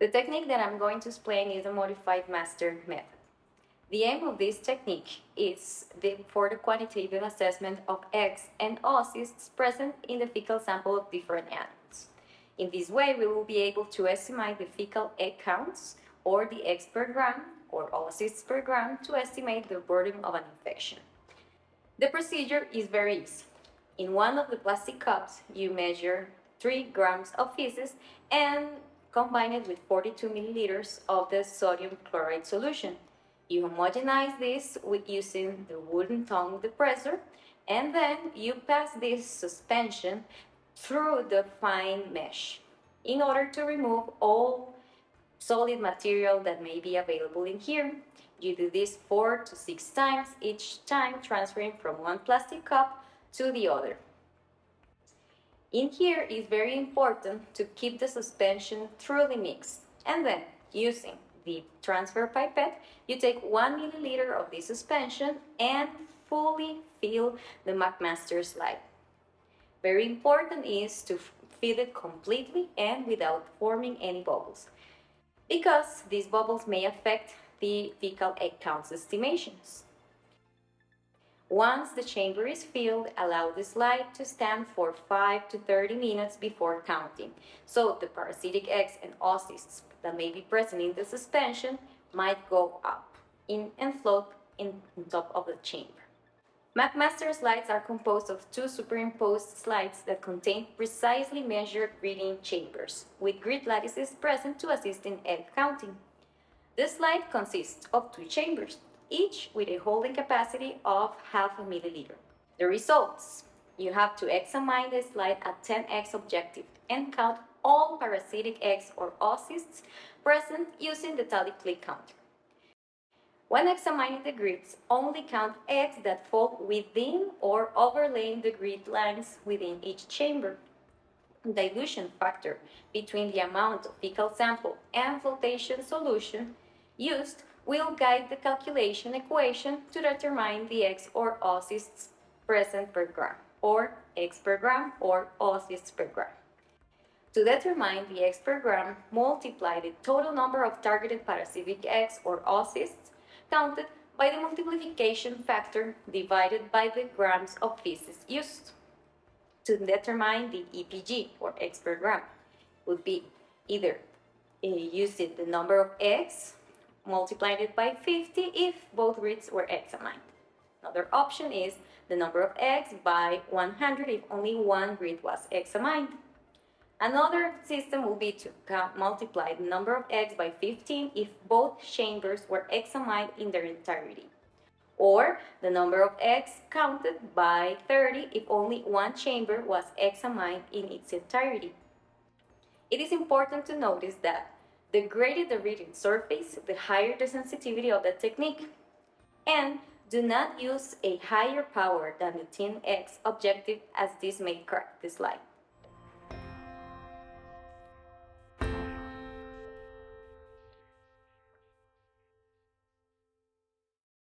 The technique that I'm going to explain is a modified master method. The aim of this technique is for the quantitative assessment of eggs and oocysts present in the fecal sample of different animals. In this way, we will be able to estimate the fecal egg counts, or the eggs per gram, or oocysts per gram, to estimate the burden of an infection. The procedure is very easy. In one of the plastic cups, you measure 3 grams of feces and combine it with 42 milliliters of the sodium chloride solution. You homogenize this with using the wooden tongue depressor, and then you pass this suspension through the fine mesh in order to remove all solid material that may be available in here. You do this 4 to 6 times, each time transferring from one plastic cup to the other. In here, it's very important to keep the suspension thoroughly mixed, and then using the transfer pipette, you take 1 milliliter of this suspension and fully fill the McMaster slide. Very important is to fill it completely and without forming any bubbles, because these bubbles may affect the fecal egg counts estimations. Once the chamber is filled, allow the slide to stand for 5 to 30 minutes before counting, so the parasitic eggs and oocysts that may be present in the suspension might go up and float on top of the chamber. McMaster slides are composed of 2 superimposed slides that contain precisely measured reading chambers, with grid lattices present to assist in egg counting. This slide consists of 2 chambers, each with a holding capacity of half a milliliter. The results: you have to examine the slide at 10x objective and count all parasitic eggs or oocysts present using the tally click counter. When examining the grids, only count eggs that fall within or overlaying the grid lines within each chamber. Dilution factor between the amount of fecal sample and flotation solution used will guide the calculation equation to determine the eggs or oocysts present per gram, or eggs per gram or oocysts per gram. To determine the eggs per gram, multiply the total number of targeted parasitic eggs or oocysts counted by the multiplication factor divided by the grams of feces used. To determine the EPG, or eggs per gram, would be either using the number of eggs, multiplied it by 50 if both grids were examined. Another option is the number of eggs by 100 if only one grid was examined. Another system will be to multiply the number of eggs by 15 if both chambers were examined in their entirety, or the number of eggs counted by 30 if only one chamber was examined in its entirety. It is important to notice that the greater the reading surface, the higher the sensitivity of the technique, and do not use a higher power than the 10x objective, as this may crack the slide.